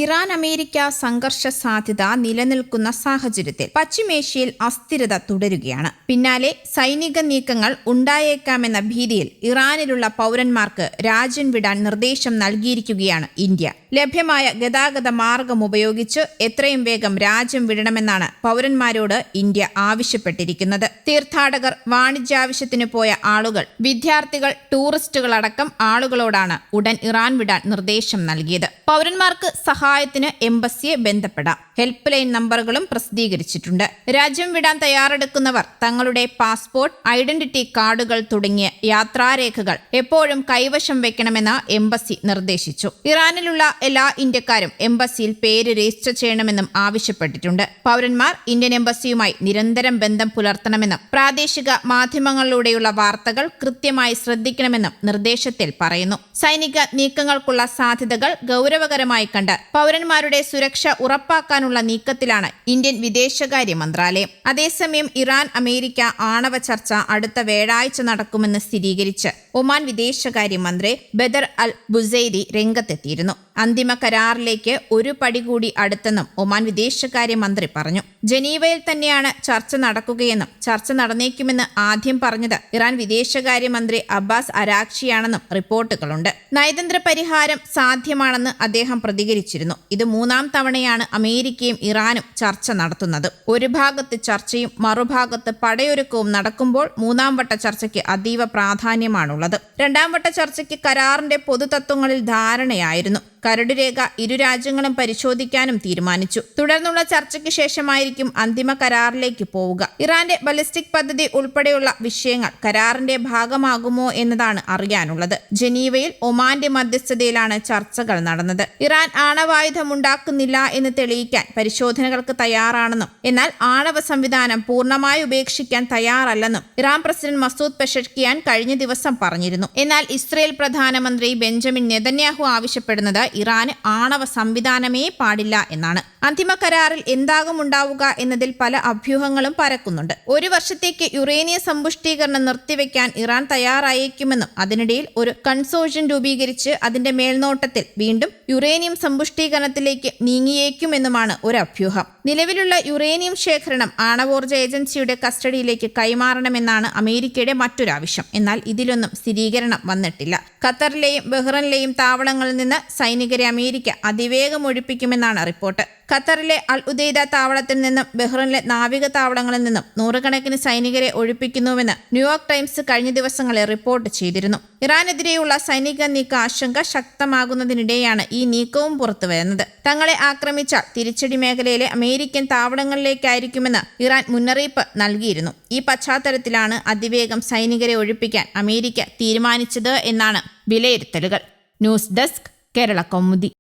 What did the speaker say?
Iran America സംഘർഷ സാധ്യത നിലനിൽക്കുന്ന സാഹചര്യത്തിൽ പശ്ചിമേഷ്യയിൽ അസ്ഥിരത തുടരുകയാണ്. പിന്നാലെ സൈനിക നീക്കങ്ങൾ ഉണ്ടായേക്കാമെന്ന ഭീതിയിൽ ഇറാനിലുള്ള പൗരന്മാർക്ക് രാജ്യം വിടാൻ നിർദ്ദേശം നൽകിയിരിക്കുകയാണ് ഇന്ത്യ. ലഭ്യമായ ഗതാഗത മാർഗം ഉപയോഗിച്ച് എത്രയും വേഗം രാജ്യം വിടണമെന്നാണ് പൗരന്മാരോട് ഇന്ത്യ ആവശ്യപ്പെട്ടിരിക്കുന്നത്. തീർത്ഥാടകർ, വാണിജ്യാവശ്യത്തിന് പോയ ആളുകൾ, വിദ്യാർത്ഥികൾ, ടൂറിസ്റ്റുകളടക്കം ആളുകളോടാണ് ഉടൻ ഇറാൻ വിടാൻ നിർദ്ദേശം നൽകിയത്. പൗരന്മാർക്ക് സഹായത്തിന് എംബസിയെ ബന്ധപ്പെടാം. ഹെൽപ്പ് ലൈൻ നമ്പറുകളും പ്രസിദ്ധീകരിച്ചിട്ടുണ്ട്. രാജ്യം വിടാൻ തയ്യാറെടുക്കുന്നവർ തങ്ങളുടെ പാസ്പോർട്ട്, ഐഡന്റിറ്റി കാർഡുകൾ തുടങ്ങിയ യാത്രാരേഖകൾ എപ്പോഴും കൈവശം വെക്കണമെന്ന് എംബസി നിർദ്ദേശിച്ചു. ഇറാനിലുള്ള എല്ലാ ഇന്ത്യക്കാരും എംബസിയിൽ പേര് രജിസ്റ്റർ ചെയ്യണമെന്നും ആവശ്യപ്പെട്ടിട്ടുണ്ട്. പൗരന്മാർ ഇന്ത്യൻ എംബസിയുമായി നിരന്തരം ബന്ധം പുലർത്തണമെന്നും പ്രാദേശിക മാധ്യമങ്ങളിലൂടെയുള്ള വാർത്തകൾ കൃത്യമായി ശ്രദ്ധിക്കണമെന്നും നിർദ്ദേശത്തിൽ പറയുന്നു. സൈനിക നീക്കങ്ങൾക്കുള്ള സാധ്യതകൾ ഗൗരവകരമായി കണ്ട് പൗരന്മാരുടെ സുരക്ഷ ഉറപ്പാക്കാനുള്ള നീക്കത്തിലാണ് ഇന്ത്യൻ വിദേശകാര്യ മന്ത്രാലയം. അതേസമയം ഇറാൻ അമേരിക്ക ആണവ ചർച്ച അടുത്ത വ്യാഴാഴ്ച നടക്കുമെന്ന് സ്ഥിരീകരിച്ച് ഒമാൻ വിദേശകാര്യമന്ത്രി ബദർ അൽ ബുസൈരി രംഗത്തെത്തിയിരുന്നു. അന്തിമ കരാറിലേക്ക് ഒരു പടി കൂടി അടുത്തെന്നും ഒമാൻ വിദേശകാര്യമന്ത്രി പറഞ്ഞു. ജനീവയിൽ തന്നെയാണ് ചർച്ച നടക്കുകയെന്നും ചർച്ച നടന്നേക്കുമെന്ന് ആദ്യം പറഞ്ഞത് ഇറാൻ വിദേശകാര്യമന്ത്രി അബ്ബാസ് അരാക്ഷിയാണെന്നും റിപ്പോർട്ടുകളുണ്ട്. നയതന്ത്ര പരിഹാരം സാധ്യമാണെന്ന് അദ്ദേഹം പ്രതികരിച്ചിരുന്നു. ഇത് 3ാം തവണയാണ് അമേരിക്കയും ഇറാനും ചർച്ച നടത്തുന്നത്. ഒരു ഭാഗത്ത് ചർച്ചയും മറുഭാഗത്ത് പടയൊരുക്കവും നടക്കുമ്പോൾ 3ാം വട്ട ചർച്ചയ്ക്ക് അതീവ പ്രാധാന്യമാണുള്ളത്. 2ാം വട്ട ചർച്ചയ്ക്ക് കരാറിന്റെ പൊതുതത്വങ്ങളിൽ ധാരണയായിരുന്നു. കരടുരേഖ ഇരു രാജ്യങ്ങളും പരിശോധിക്കാനും തീരുമാനിച്ചു. തുടർന്നുള്ള ചർച്ചയ്ക്ക് ശേഷമായിരിക്കും അന്തിമ കരാറിലേക്ക് പോവുക. ഇറാന്റെ ബലിസ്റ്റിക് പദ്ധതി ഉൾപ്പെടെയുള്ള വിഷയങ്ങൾ കരാറിന്റെ ഭാഗമാകുമോ എന്നതാണ് അറിയാനുള്ളത്. ജനീവയിൽ ഒമാന്റെ മധ്യസ്ഥതയിലാണ് ചർച്ചകൾ നടന്നത്. ഇറാൻ ആണവായുധമുണ്ടാക്കുന്നില്ല എന്ന് തെളിയിക്കാൻ പരിശോധനകൾക്ക് തയ്യാറാണെന്നും എന്നാൽ ആണവ സംവിധാനം പൂർണ്ണമായി ഉപേക്ഷിക്കാൻ തയ്യാറല്ലെന്നും ഇറാൻ പ്രസിഡന്റ് മസൂദ് പെഷഷ്കിയാൻ കഴിഞ്ഞ ദിവസം പറഞ്ഞിരുന്നു. എന്നാൽ ഇസ്രയേൽ പ്രധാനമന്ത്രി ബെഞ്ചമിൻ നെതന്യാഹു ആവശ്യപ്പെടുന്നത് ഇറാന് ആണവ സംവിധാനമേ പാടില്ല എന്നാണ്. അന്തിമ കരാറിൽ എന്താകും ഉണ്ടാവുക എന്നതിൽ പല അഭ്യൂഹങ്ങളും പരക്കുന്നുണ്ട്. 1 വർഷത്തേക്ക് യുറേനിയം സമ്പുഷ്ടീകരണം നിർത്തിവെക്കാൻ ഇറാൻ തയ്യാറായേക്കുമെന്നും അതിനിടയിൽ ഒരു കൺസോർഷ്യം രൂപീകരിച്ച് അതിന്റെ മേൽനോട്ടത്തിൽ വീണ്ടും യുറേനിയം സമ്പുഷ്ടീകരണത്തിലേക്ക് നീങ്ങിയേക്കുമെന്നുമാണ് ഒരു അഭ്യൂഹം. നിലവിലുള്ള യുറേനിയം ശേഖരണം ആണവോർജ്ജ ഏജൻസിയുടെ കസ്റ്റഡിയിലേക്ക് കൈമാറണമെന്നാണ് അമേരിക്കയുടെ മറ്റൊരാവശ്യം. എന്നാൽ ഇതിലൊന്നും സ്ഥിരീകരണം വന്നിട്ടില്ല. ഖത്തറിലെയും ബഹ്റൈനിലെയും താവളങ്ങളിൽ നിന്ന് സൈനികരെ അമേരിക്ക അതിവേഗം ഒഴിപ്പിക്കുമെന്നാണ് റിപ്പോർട്ട്. ഖത്തറിലെ അൽ ഉദൈദ താവളത്തിൽ നിന്നും ബഹ്റൈനിലെ നാവിക താവളങ്ങളിൽ നിന്നും നൂറുകണക്കിന് സൈനികരെ ഒഴിപ്പിക്കുന്നുവെന്ന് ന്യൂയോർക്ക് ടൈംസ് കഴിഞ്ഞ ദിവസങ്ങളിൽ റിപ്പോർട്ട് ചെയ്തിരുന്നു. ഇറാനെതിരെയുള്ള സൈനിക നീക്ക ആശങ്ക ശക്തമാകുന്നതിനിടെയാണ് ഈ നീക്കവും പുറത്തുവരുന്നത്. തങ്ങളെ ആക്രമിച്ചാൽ തിരിച്ചടി മേഖലയിലെ അമേരിക്കൻ താവളങ്ങളിലേക്കായിരിക്കുമെന്ന് ഇറാൻ മുന്നറിയിപ്പ് നൽകിയിരുന്നു. ഈ പശ്ചാത്തലത്തിലാണ് അതിവേഗം സൈനികരെ ഒഴിപ്പിക്കാൻ അമേരിക്ക തീരുമാനിച്ചത് എന്നാണ് വിലയിരുത്തലുകൾ. News desk, Kerala Kaumudi.